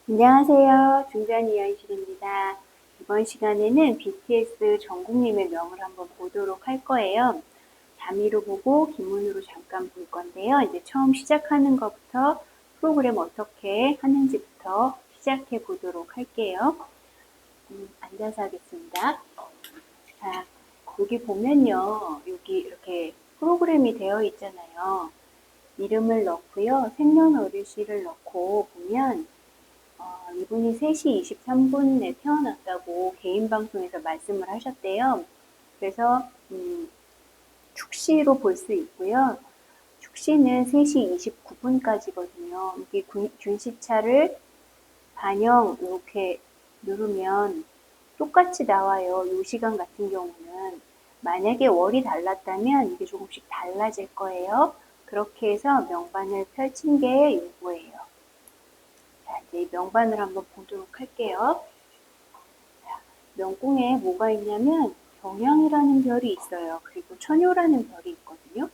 안녕하세요. 중견 이현실입니다. 이번 시간에는 BTS 정국님의 명을 한번 보도록 할 거예요. 자미로 보고 기문으로 잠깐 볼 건데요. 이제 처음 시작하는 것부터 프로그램 어떻게 하는지부터 시작해 보도록 할게요. 앉아서 하겠습니다. 자, 여기 보면요. 여기 이렇게 프로그램이 되어 있잖아요. 이름을 넣고요. 생년월일시를 넣고 보면 이분이 3시 23분에 태어났다고 개인 방송에서 말씀을 하셨대요. 그래서 축시로 볼 수 있고요. 축시는 3시 29분까지거든요. 여기 균시차를 반영 이렇게 누르면 똑같이 나와요. 이 시간 같은 경우는. 만약에 월이 달랐다면 이게 조금씩 달라질 거예요. 그렇게 해서 명반을 펼친 게 이거예요. 자, 이제 명반을 한번 보도록 할게요. 자, 명궁에 뭐가 있냐면 경향이라는 별이 있어요. 그리고 천효라는 별이 있거든요.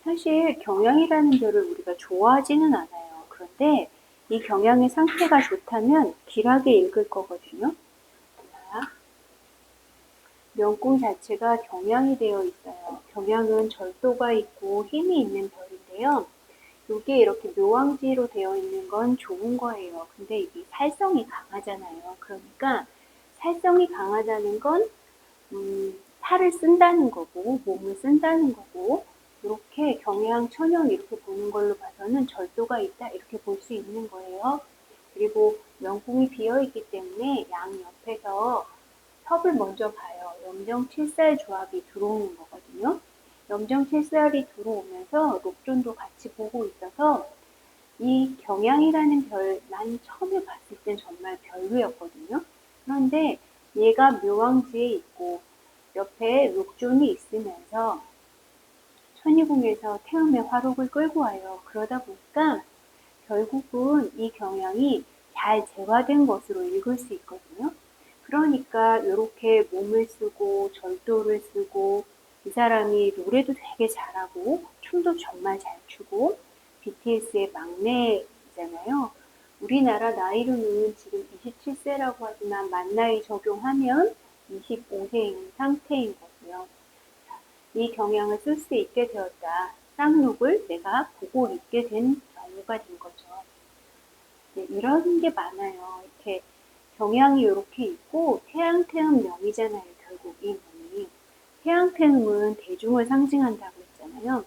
사실 경향이라는 별을 우리가 좋아하지는 않아요. 그런데 이 경향의 상태가 좋다면 길하게 읽을 거거든요. 자, 명궁 자체가 경향이 되어 있어요. 경향은 절도가 있고 힘이 있는 별인데요. 이게 이렇게 묘왕지로 되어 있는 건 좋은 거예요. 근데 이게 살성이 강하잖아요. 그러니까 살성이 강하다는 건 살을 쓴다는 거고 몸을 쓴다는 거고 이렇게 경향, 천형 이렇게 보는 걸로 봐서는 절도가 있다 이렇게 볼 수 있는 거예요. 그리고 명궁이 비어있기 때문에 양 옆에서 섭을 먼저 봐요. 염정칠살 조합이 들어오는 거거든요. 염정칠살이 들어오면서 녹존도 같이 보고 있어서 이 경향이라는 별, 난 처음에 봤을 땐 정말 별로였거든요. 그런데 얘가 묘왕지에 있고 옆에 녹존이 있으면서 천희궁에서 태음의 화록을 끌고 와요. 그러다 보니까 결국은 이 경향이 잘 재화된 것으로 읽을 수 있거든요. 그러니까 이렇게 몸을 쓰고 절도를 쓰고 이 사람이 노래도 되게 잘하고 춤도 정말 잘 추고 BTS의 막내잖아요. 우리나라 나이로는 지금 27세라고 하지만 만 나이 적용하면 25세인 상태인 거고요. 이 경향을 쓸 수 있게 되었다. 쌍록을 내가 보고 읽게 된 경우가 된 거죠. 네, 이런 게 많아요. 이렇게 경향이 이렇게 있고 태양태음 명이잖아요. 결국 이 명이. 태양태음은 대중을 상징한다고 했잖아요.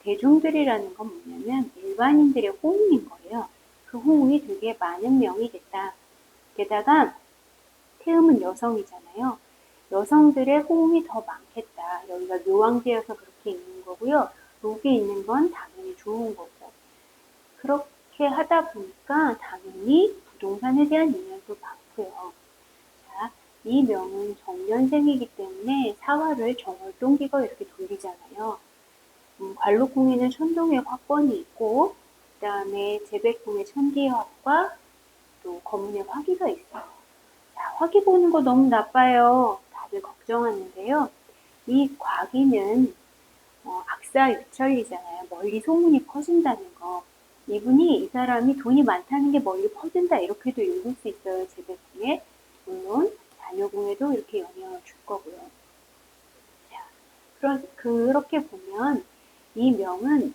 대중들이라는 건 뭐냐면 일반인들의 호응인 거예요. 그 호응이 되게 많은 명이 됐다. 게다가 태음은 여성이잖아요. 여성들의 호응이 더 많겠다. 여기가 묘왕제여서 그렇게 있는 거고요. 녹이 있는 건 당연히 좋은 거고. 그렇게 하다 보니까 당연히 부동산에 대한 인연도 많고요. 자, 이 명은 정년생이기 때문에 사화를 정월동기가 이렇게 돌리잖아요. 관록궁에는 천동의 화권이 있고 그 다음에 제백궁에 천기의 화과 또 거문의 화기가 있어요. 자, 화기 보는 거 너무 나빠요. 다들 걱정하는데요. 이 과기는 악사유철이잖아요. 멀리 소문이 퍼진다는 거. 이분이 이 사람이 돈이 많다는 게 멀리 퍼진다 이렇게도 읽을 수 있어요. 제백궁에. 물론 자녀궁에도 이렇게 영향을 줄 거고요. 자, 그렇게 보면 이 명은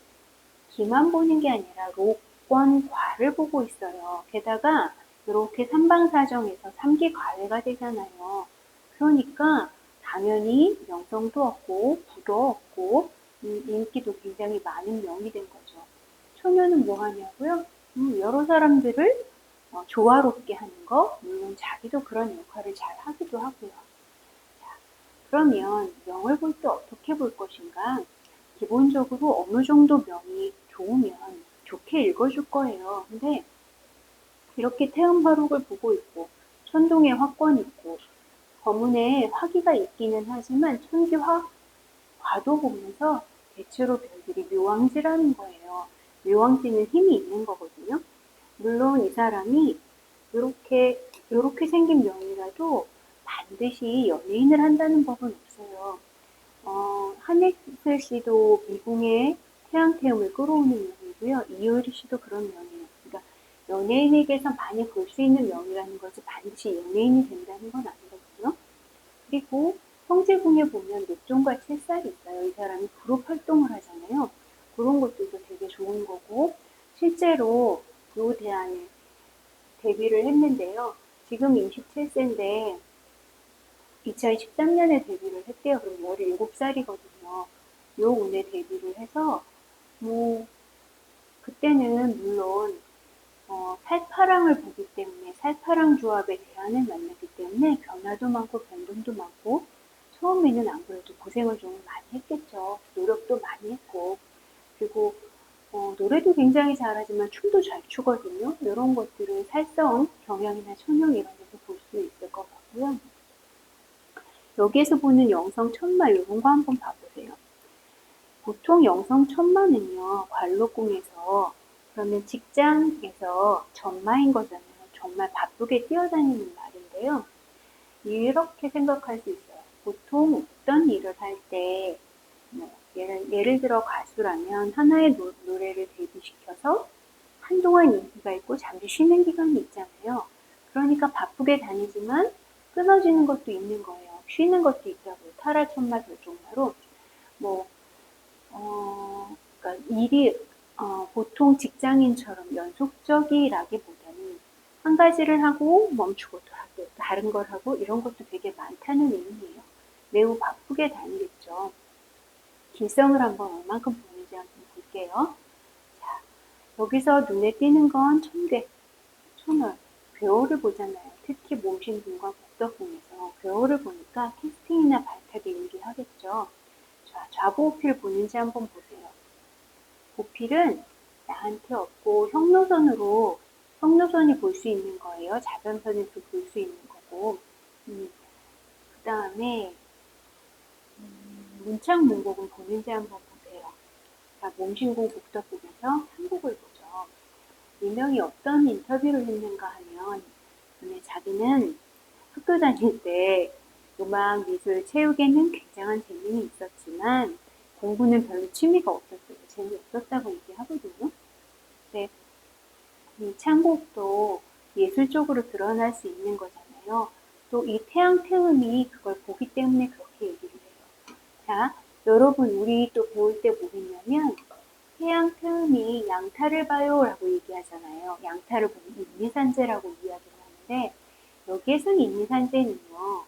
기만 보는 게 아니라 록권과를 보고 있어요. 게다가 이렇게 삼방사정에서 삼기과외가 되잖아요. 그러니까 당연히 명성도 얻고 부도 얻고 인기도 굉장히 많은 명이 된 거죠. 처녀는 뭐 하냐고요? 여러 사람들을 조화롭게 하는 거, 물론 자기도 그런 역할을 잘 하기도 하고요. 자, 그러면 명을 볼 때 어떻게 볼 것인가? 기본적으로 어느 정도 명이 좋으면 좋게 읽어줄 거예요. 근데 이렇게 태음화록을 보고 있고 천동에 화권이 있고 거문에 화기가 있기는 하지만 천기화 과도 보면서 대체로 별들이 묘왕지라는 거예요. 묘왕지는 힘이 있는 거거든요. 물론 이 사람이 이렇게 생긴 명이라도 반드시 연예인을 한다는 법은 없어요. 한혜슬 씨도 미궁의 태양태음을 끌어오는 명이고요. 이효리 씨도 그런 명이에요. 그러니까 연예인에게서 많이 볼 수 있는 명이라는 것이 반드시 연예인이 된다는 건 아니거든요. 그리고 형제궁에 보면 녹종과 칠살이 있어요. 이 사람이 그룹 활동을 하잖아요. 그런 것들도 되게 좋은 거고, 실제로 요 대안에 데뷔를 했는데요. 지금 27세인데 2013년에 데뷔를 했대요. 그럼 17살이거든요. 요 운에 데뷔를 해서 뭐 그때는 물론 살파랑을 보기 때문에 살파랑 조합의 대안을 만나기 때문에 변화도 많고 변동도 많고 처음에는 안 그래도 고생을 좀 많이 했겠죠. 노력도 많이 했고 그리고 노래도 굉장히 잘하지만 춤도 잘 추거든요. 이런 것들을 살성, 경향이나 천형 이런 데서 볼 수 있을 것 같고요. 여기에서 보는 영성 천마 이런 거 한번 봐보세요. 보통 영성 천마는요. 관록궁에서 그러면 직장에서 전마인 거잖아요. 정말 바쁘게 뛰어다니는 말인데요. 이렇게 생각할 수 있어요. 보통 어떤 일을 할 때, 예를 들어 가수라면 하나의 노래를 데뷔시켜서 한동안 인기가 있고 잠시 쉬는 기간이 있잖아요. 그러니까 바쁘게 다니지만 끊어지는 것도 있는 거예요. 쉬는 것도 있다고요. 타라천마 별종마로. 뭐, 그러니까 일이 보통 직장인처럼 연속적이라기보다는 한 가지를 하고 멈추고 또 하고 다른 걸 하고 이런 것도 되게 많다는 의미예요. 매우 바쁘게 다니겠죠. 길성을 한번 얼만큼 보는지 한번 볼게요. 자, 여기서 눈에 띄는 건 천괴, 천월, 괴오를 보잖아요. 특히 몸신궁과 복덕궁에서 괴오를 보니까 캐스팅이나 발탁에 유리하겠죠. 자, 좌보호필 보는지 한번 보세요. 보필은 나한테 없고 형노선이 볼 수 있는 거예요. 자변선에서 볼 수 있는 거고. 그 다음에 문창문곡은 보는지 한번 보세요. 자, 몸신궁 복덕궁에서 삼곡을 보죠. 이명이 어떤 인터뷰를 했는가 하면 자기는 학교 다닐 때 음악, 미술, 체육에는 굉장한 재능이 있었지만 공부는 별로 취미가 없었어요. 재미없었다고 얘기하거든요. 근데 이 창곡도 예술적으로 드러날 수 있는 거잖아요. 또 이 태양 태음이 그걸 보기 때문에 그렇게 얘기를 해요. 자, 여러분 우리 또 배울 때 뭐 했냐면 태양 태음이 양타를 봐요 라고 얘기하잖아요. 양타를 보면 인미산재라고 이야기를 하는데 여기에서는 인미산재는요.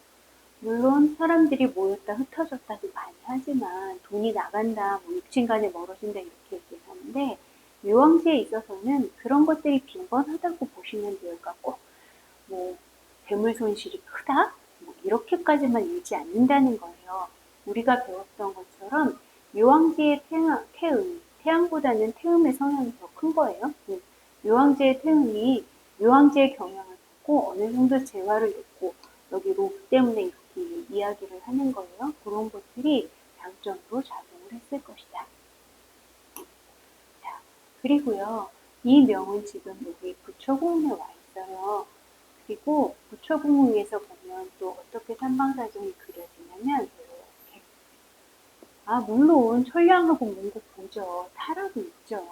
물론 사람들이 모였다 흩어졌다도 많이 하지만 돈이 나간다, 뭐 육친간에 멀어진다 이렇게 얘기를 하는데 묘왕지에 있어서는 그런 것들이 빈번하다고 보시면 돼요. 그러니까 꼭뭐 재물 손실이 크다? 뭐 이렇게까지만 일지 않는다는 거예요. 우리가 배웠던 것처럼 묘왕지의 태양보다는 태음의 성향이 더 큰 거예요. 묘왕지의 태음이 묘왕지의 경향을 보고 어느 정도 재화를 놓고 여기 로 때문에 이렇게 이야기를 하는 거예요. 그런 것들이 장점으로 작용을 했을 것이다. 자, 그리고요. 이 명은 지금 여기 부처궁에 와 있어요. 그리고 부처궁에서 보면 또 어떻게 삼방사정이 그려지냐면 이렇게 물론 천량하고 문곡 보죠. 타락이 있죠.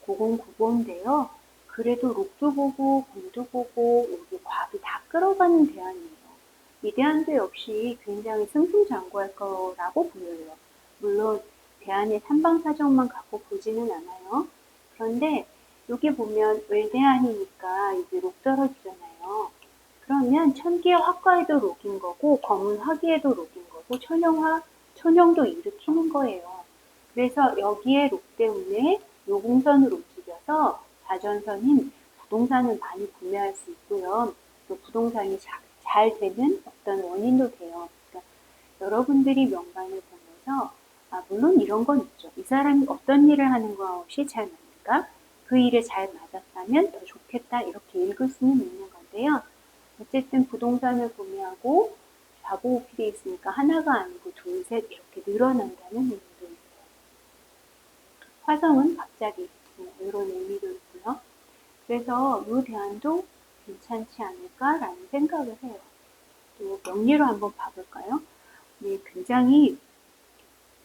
고공고고인데요. 그래도 록도 보고 공도 보고 여기 과도 다 끌어가는 대안이에요. 이 대안도 역시 굉장히 승승장구할 거라고 보여요. 물론 대안의 삼방사정만 갖고 보지는 않아요. 그런데 여기 보면 을대안이니까 여기 록 떨어지잖아요. 그러면 천기의 화과에도 록인 거고 검은 화기에도 록인 거고 천형도 일으키는 거예요. 그래서 여기에 록 때문에 요공선으로 움직여서 자전선인 부동산을 많이 구매할 수 있고요. 또 부동산이 잘 되는 어떤 원인도 돼요. 그러니까 여러분들이 명반을 보면서 물론 이런 건 있죠. 이 사람이 어떤 일을 하는 것이 잘 맞는가? 그 일에 잘 맞았다면 더 좋겠다. 이렇게 읽을 수는 있는 건데요. 어쨌든 부동산을 구매하고 좌보호필이 있으니까 하나가 아니고 둘, 셋 이렇게 늘어난다는 의미도 있어요. 화성은 갑자기 이런 의미도 있고요. 그래서 이 대안도 괜찮지 않을까라는 생각을 해요. 또 명리로 한번 봐볼까요? 네, 굉장히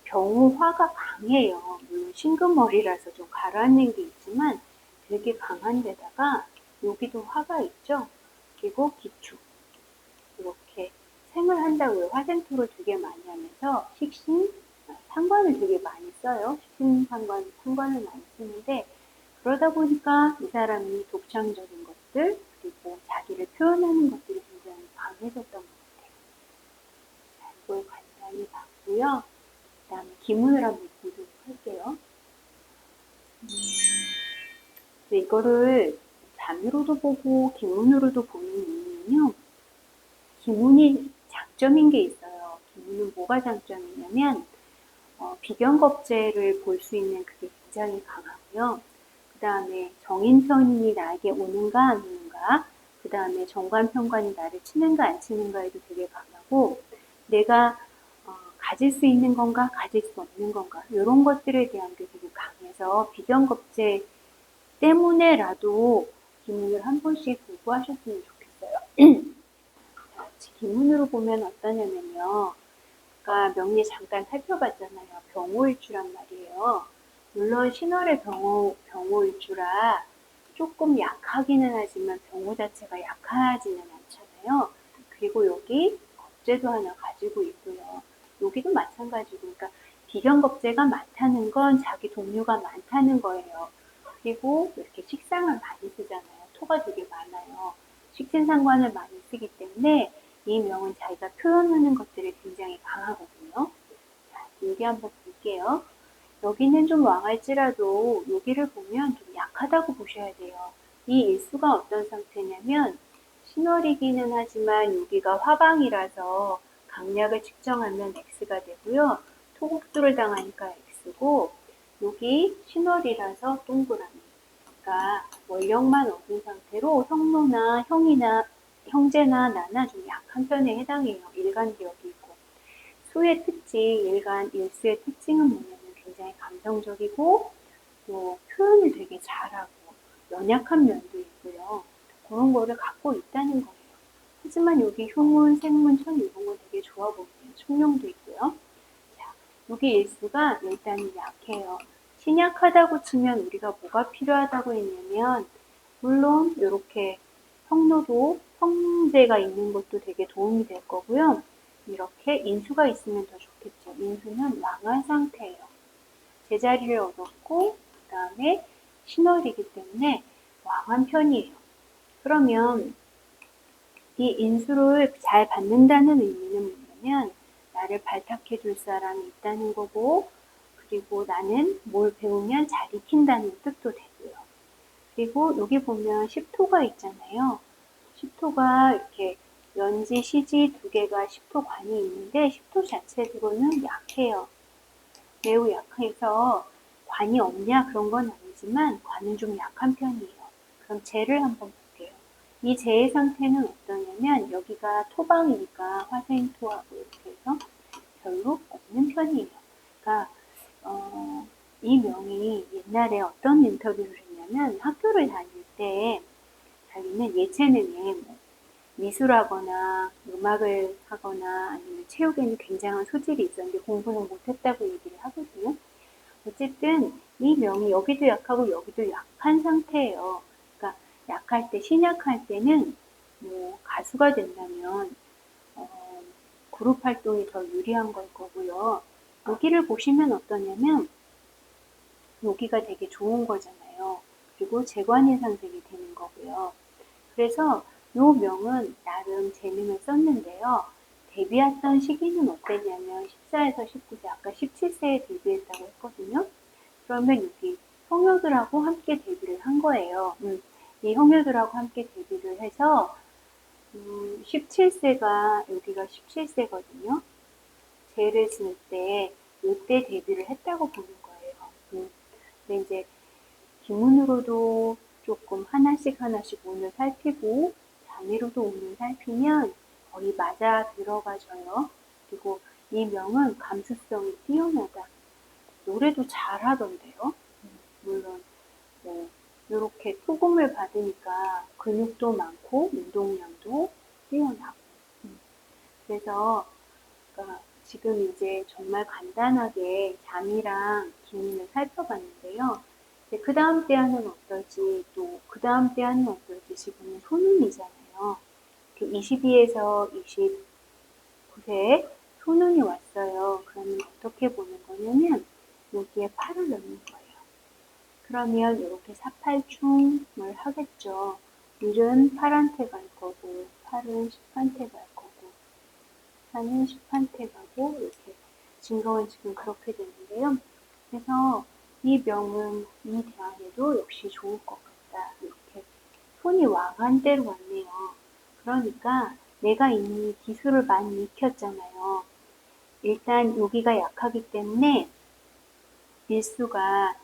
병화가 강해요. 물론 싱긋머리라서 좀 가라앉는 게 있지만 되게 강한 데다가 여기도 화가 있죠? 그리고 기축. 이렇게 생을 한다고요. 화생토를 되게 많이 하면서 식신, 상관을 되게 많이 써요. 식신 상관, 상관을 많이 쓰는데 그러다 보니까 이 사람이 독창적인 것들 그리고 자기를 표현하는 것들이 굉장히 강해졌던 것 같아요. 자, 이걸 간단히 봤고요. 그 다음에 기문을 한번 보도록 할게요. 이거를 자미로도 보고 기문으로도 보는 이유는요. 기문이 장점인 게 있어요. 기문은 뭐가 장점이냐면 비견겁제를 볼 수 있는 그게 굉장히 강하고요. 그 다음에 정인편이 나에게 오는가 안 오는가, 그 다음에 정관편관이 나를 치는가 안 치는가에도 되게 강하고, 내가 가질 수 있는 건가 가질 수 없는 건가 이런 것들에 대한 게 되게 강해서 비견겁제 때문에라도 기문을 한 번씩 공부하셨으면 좋겠어요. 기문으로 보면 어떠냐면요. 아까 명리 잠깐 살펴봤잖아요. 병호일주란 말이에요. 물론 신월의 병호일주라 조금 약하기는 하지만 병호 자체가 약하지는 않잖아요. 그리고 여기 겁재도 하나 가지고 있고요. 여기도 마찬가지고, 그러니까 비견겁재가 많다는 건 자기 동료가 많다는 거예요. 그리고 이렇게 식상을 많이 쓰잖아요. 토가 되게 많아요. 식신상관을 많이 쓰기 때문에 이 명은 자기가 표현하는 것들이 굉장히 강하거든요. 자, 여기 한번 볼게요. 여기는 좀 왕할지라도 여기를 보면 좀 약하다고 보셔야 돼요. 이 일수가 어떤 상태냐면 신월이기는 하지만 여기가 화방이라서 강약을 측정하면 X가 되고요. 토국수를 당하니까 X고 여기 신월이라서 동그라미. 그러니까 원력만 얻은 상태로 형노나 형이나 형제나 나나 좀 약한 편에 해당해요. 일간기억이 있고. 수의 특징, 일간 일수의 특징은 뭐냐면 굉장히 감성적이고 또 표현을 되게 잘하고 연약한 면도 있고요. 그런 거를 갖고 있다는 거예요. 하지만 여기 흉문, 생문, 천 이런 건 되게 좋아 보여요. 총명도 있고요. 자, 여기 일수가 일단은 약해요. 신약하다고 치면 우리가 뭐가 필요하다고 했냐면 물론 이렇게 성노도 성제가 있는 것도 되게 도움이 될 거고요. 이렇게 인수가 있으면 더 좋겠죠. 인수는 왕한 상태예요. 제자리를 얻었고 그 다음에 신월이기 때문에 왕한 편이에요. 그러면 이 인수를 잘 받는다는 의미는 뭐냐면 나를 발탁해 줄 사람이 있다는 거고 그리고 나는 뭘 배우면 잘 익힌다는 뜻도 되고요. 그리고 여기 보면 십토가 있잖아요. 십토가 이렇게 연지, 시지 두 개가 십토관이 있는데 십토 자체로는 약해요. 매우 약해서 관이 없냐 그런 건 아니지만 관은 좀 약한 편이에요. 그럼 재를 한번 볼게요. 이 재의 상태는 어떠냐면 여기가 토방이니까 화생토하고 이렇게 해서 별로 없는 편이에요. 그러니까 이 명이 옛날에 어떤 인터뷰를 했냐면 학교를 다닐 때 자기는 예체능에 뭐 미술하거나 음악을 하거나 아니면 체육에는 굉장한 소질이 있었는데 공부는 못했다고 얘기를 하거든요. 어쨌든 이 명이 여기도 약하고 여기도 약한 상태예요. 그러니까 약할 때, 신약할 때는 뭐 가수가 된다면 그룹 활동이 더 유리한 걸 거고요. 여기를 보시면 어떠냐면 여기가 되게 좋은 거잖아요. 그리고 재관이 상생이 되는 거고요. 그래서 요 명은 나름 재능을 썼는데요. 데뷔했던 시기는 어땠냐면 14에서 19세, 아까 17세에 데뷔했다고 했거든요. 그러면 여기 형효들하고 함께 데뷔를 한 거예요. 이 형효들하고 함께 데뷔를 해서 17세가 여기가 17세거든요. 제를 쓸 때 이때 데뷔를 했다고 보는 거예요. 근데 이제 기문으로도 조금 하나씩 하나씩 오늘 살피고 단위로도 오늘 살피면 거의 맞아 들어가져요. 그리고 이 명은 감수성이 뛰어나다. 노래도 잘하던데요. 물론 뭐 이렇게 토금을 받으니까 근육도 많고 운동량도 뛰어나고. 그래서 그러니까 지금 이제 정말 간단하게 잠이랑 기문을 살펴봤는데요. 그 다음 대안은 어떨지, 또 그 다음 대안은 어떨지. 지금은 소눈이잖아요. 22에서 29세 소눈이 왔어요. 그러면 어떻게 보는 거냐면 여기에 팔을 넣는 거예요. 그러면 이렇게 사팔충을 하겠죠. 일은 8한테 갈 거고, 8은 10한테 갈 거고, 4는 10한테 가고, 이렇게 증거는 지금 그렇게 되는데요. 그래서 이 명은 이 대안에도 역시 좋을 것 같다. 이렇게 손이 왕한대로 왔네요. 그러니까 내가 이미 기술을 많이 익혔잖아요. 일단 여기가 약하기 때문에 일수가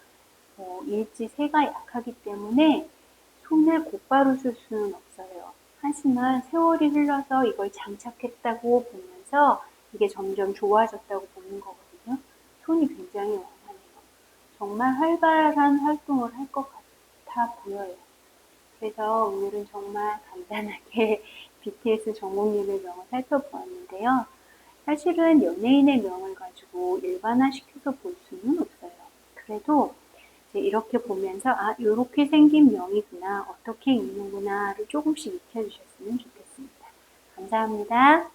일지세가 약하기 때문에 손을 곧바로 쓸 수는 없어요. 하지만 세월이 흘러서 이걸 장착했다고 보면서 이게 점점 좋아졌다고 보는 거거든요. 손이 굉장히 완하네요. 정말 활발한 활동을 할 것 같아 보여요. 그래서 오늘은 정말 간단하게 BTS 정국님의 명을 살펴보았는데요. 사실은 연예인의 명을 가지고 일반화시켜서 볼 수는 없어요. 그래도 이제 이렇게 보면서 아, 요렇게 생긴 명이구나, 어떻게 읽는구나를 조금씩 익혀주셨으면 좋겠습니다. 감사합니다.